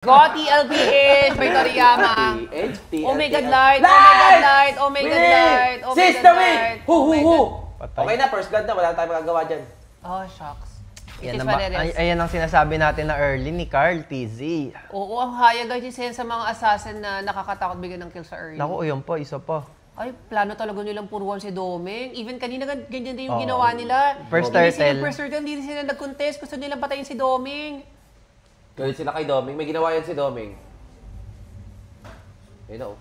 Gotti, LPH, may Toriyama. Omega Light, Omega Light, Omega Light, Omega Sister Wing! Light. Okay na, first blood na. Wala tayong magagawa dyan. Oh, shucks. Ayan ang sinasabi natin na early ni Carl TZ. Oo, ang hayag guys yan sa mga assassin na nakakatakot bigyan ng kill sa early. Naku, yun pa, isa pa. Ay, plano talaga nilang puruan si Doming. Even kanina, ganyan din yung ginawa nila. First turtle. First turtle, hindi sila nag-contest. Gusto nilang patayin si Doming. Galit sila kay Doming. May ginawa yan si Doming. Ayun o.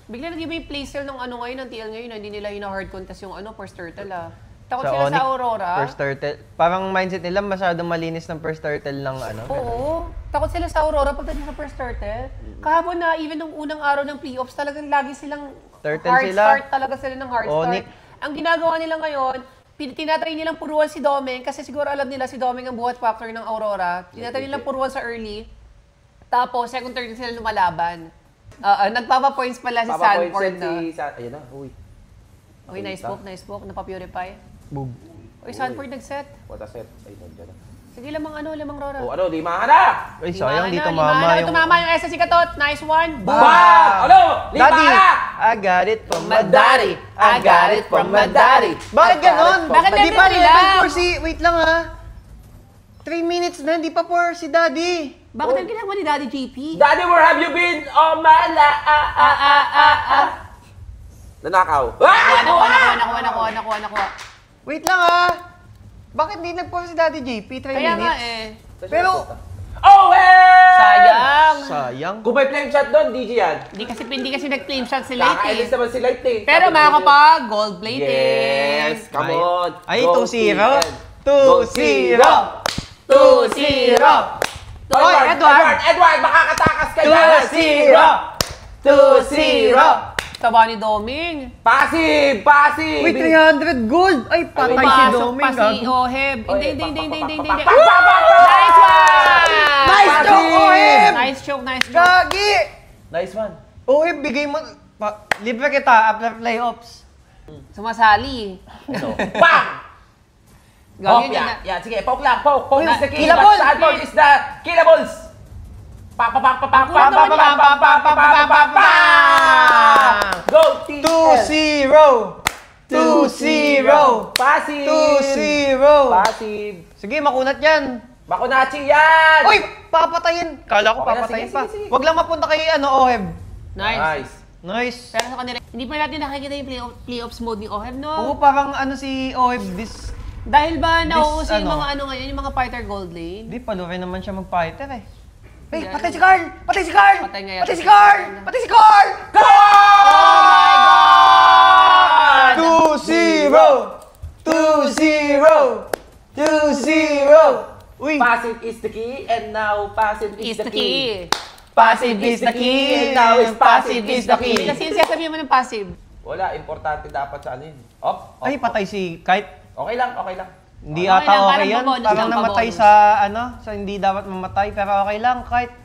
Bigla nag-iba yung playstyle ng ano ngayon, ng TL ngayon. Hindi nila hina-hard contest yung first turtle ah. Takot Sa sila Onyx, sa Aurora. First turtle. Parang mindset nila masyadong malinis ng first turtle ng ano. Oo. Takot sila sa Aurora pagdating sa first turtle. Kahapon na, even nung unang araw ng playoffs, talagang lagi silang Turtle hard sila. start talaga sila ng hard Onyx. start. Ang ginagawa nila ngayon, tinatry nilang puruan si Doming kasi siguro alam nila si Doming ang buhat factor ng Aurora. Tinatry nilang puruan sa early. Tapos, second turtle sila lumalaban. Nagpapa-points pala si Sanford na. Ayun na, uy. Okay, nice poke. Napapurify. Boom. Uy, Sanford nag-set. What a set. Ayun, nandiyan na. Sige, lamang Rora. O ano, di mahana! Ay, sayang, di tumama yung... Tumama yung SSC Katot. Nice one. Bang! Ano? Di Daddy! mahana! I got it from my daddy. I got it from my daddy. Bakit ganon? Bakit Di pa nila? level 4 si... Wait lang ha. 3 minutes na, hindi pa 4 si Daddy. Bakit ang ginagawa ni Daddy JP? Daddy, where have you been? Oh, mala! Nanakaw. Nakuha. Wait lang ha. Bakit hindi nag-4 si Daddy JP? 3 Kaya minutes? nga eh. Pero... Oh, Sayang. Sayang. Kung may flame shot doon, DJ yan. Hindi kasi nag-flame shot si Light Kakainis eh. naman si Light eh. Pero makakapag gold plating. Yes, come on. Ay, Go 2-0. TN. 2-0. 2-0. Oy, Edward, makakatakas ka dyan. 2-0. 2-0. Taba ni Doming. Passive! Wait, 300 gold! Ay, patay si Pumasok Doming. pa si gago. Oheb. Hindi. Nice Nice one! Nice joke, Oheb! Nice joke. Gagi! Nice one. Oheb, bigay mo... Libre kita after playoffs. Sumasali. Bang! Gawin Yeah, sige, poke lang, poke. Poke is the key. Killable! Sanford is the killables! Go, TN! 2-0! 2-0! Passive! 2-0! Passive! Sige, makunat yan. Makunachi yan! Uy! Papatayin! Kala ko Okay na, papatayin sige, pa. sige. Wag lang mapunta kay Oheb. Nice. Nice. Pero sa kanila, hindi pa natin nakikita yung playoffs mode ni Oheb, no? Oo, parang ano si Oheb this... Dahil ba nauuso yung ano? mga ngayon, yung mga fighter gold lane? Hindi, palurin naman siya mag-fighter eh. Hey, Yan. patay si Carl! Patay si Carl! Patay nga yata Patay si si Carl! Carl. Patay si Carl! Oh my God! 2-0! Uy! Passive is the key, and now passive is the key. Passive is the key, and now is passive is the Hindi key. kasi yung sasabihin mo ng passive. Wala, importante dapat sa ano yun. Op. Ay, patay si Kite. Okay lang. Hindi Okay lang, ata okay parang yan. pabonus Parang lang, namatay pabonus. sa hindi dapat mamatay. Pero okay lang, Kite.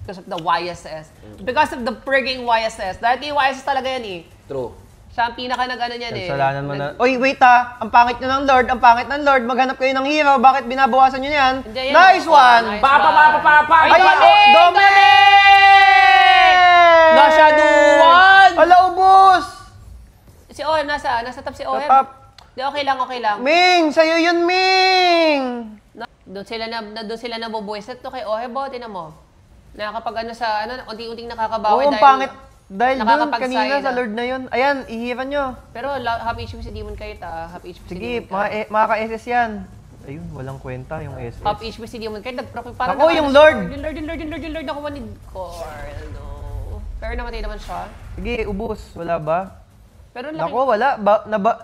Because of the YSS. Because of the frigging YSS. Dahil yung YSS talaga yan eh. True. Siya ang pinaka nag-ano niyan eh. Kasalanan mo na. Uy, wait ha! Ang pangit nyo ng Lord, ang pangit ng Lord. Maghanap kayo ng hero. Bakit binabawasan nyo yan? Hindi, yan. Nice one! Nice. Ay, Ay, Doming! Nasyaduan! Ala, ubos! Si Oheb nasa top si Oheb. Top. Di, okay lang. Ming! Sa'yo yun, Ming! Doon sila nabubuwisit to kay Oheb, tinan mo. Nakakapag unti-unting nakakabawi Oo, ang pangit. Dahil doon, nakakapag-sign kanina sa na. Lord na yun. Ayan, ihiran nyo. Pero half HP si Demon Kite half HP si Sige, Demon Kite. maka-SS yan. Ayun, walang kwenta yung SS. Half HP si Demon Kite, parang Ako, yung Lord! Yung Lord, nakuha ni Carl, no. Pero namatay naman siya. Sige, ubos. Wala ba? Pero Nako, wala.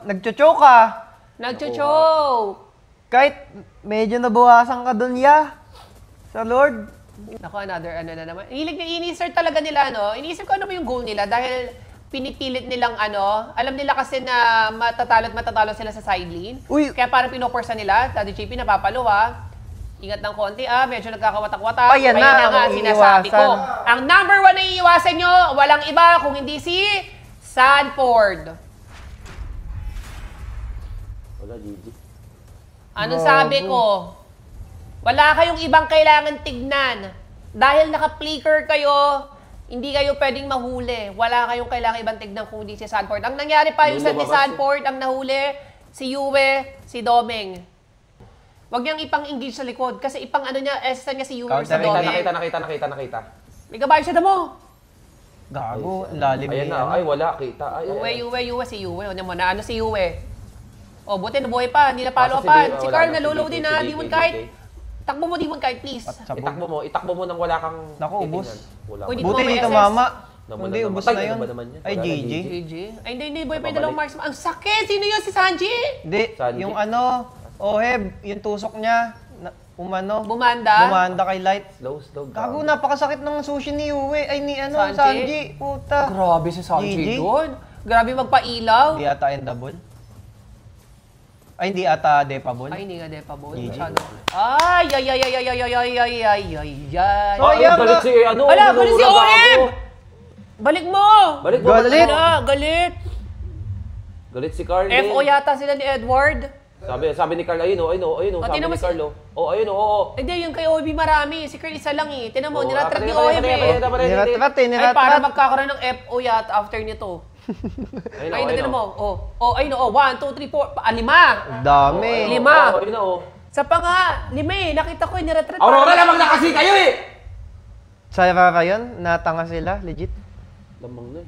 Nagchochoke ka. Nagcho-choke! Kahit medyo nabawasan ka dun, ya. Sa Lord. Naku, another na naman. Ini-insert talaga nila, no? Iniisip ko ano ba yung goal nila dahil pinipilit nilang alam nila kasi na matatalo sila sa side lane. Uy! Kaya parang pinoporsa nila, Daddy JP napapalo Ingat ng konti medyo nagkakawatak-watak. Ayan na, nga, ang sinasabi ko. iiwasan. Ang number 1 na iiwasan nyo, walang iba kung hindi si Sanford. Wala, GG. Anong sabi ko? Wala kayong ibang kailangan tignan. Dahil naka-flicker kayo, hindi kayo pwedeng mahuli. Wala kayong kailangan ibang tignan kung hindi si Sanford. Ang nangyari pa yung ni Sanford, ang nahuli, si Yue, si Domeng. Huwag niyang ipang-engage sa likod kasi ipang ano niya, esta niya si Yue or si Domeng. Nakita. May kabayo siya mo. Gago, lalim Ayan niya. na, ay wala, kita. Ay, Yue, si Yue. Ano mo, naano si Yue? O, buti nabuhay pa, hindi na Basta follow si upan. Bea, Si wala Carl na, nalulaw si din BK, na, si di mo BK. kahit. Takbo mo, di mo kahit, please. Sabog. Itakbo mo nang wala kang... Naku, ubos. Wala. Uy, Buti May hindi SS. tumama. Naman Hindi, na ubos naman. na Ay, yun. ano ba naman yan? Ay, Wala na, GG. GG. Ay, hindi, boy, pa Napabalik. dalawang marks. Ang sakit! Sino yun? Si Sanji? Hindi, Sanji. yung ano, Oheb, yung tusok niya, umano. Bumanda? Kay Light. Slow. Gago, napakasakit ng sushi ni Yue. Ay, ni ano, Sanji? Sanji. Puta. Grabe si Sanji GG. doon. Grabe magpailaw. Hindi ata endable. Ay, hindi ata depable. Ay, hindi nga depable. GG. Masyado. Ay. Oh, yeah, galit nga. si, ano, Ala, galit si minura, Oheb! gago. Balik mo! Balik mo, Galit. Galit. Galit si Carl. FO yata sila ni Edward. Sabi ni Carl, ayun o, sabi tingnan mo ni Carl, oh, ayun o, oo. Hindi, yung kay OB marami. Si Carl isa lang eh. Tinan mo, Oo, niratrat ni pare, OB pare, eh. pare, Niratrat Ay, para niratrat. magkakaroon ng FO yata after nito. Ayun na, tinan mo. Ayun o, 1, 2, 3, 4, 5. Dami. Lima. Ayun na, oh. Sa pa nga, 5 eh. Nakita ko yung niratrat. Aurora lamang na kasi kayo eh! Sa Rara yun, natanga sila, legit. Lamang na eh.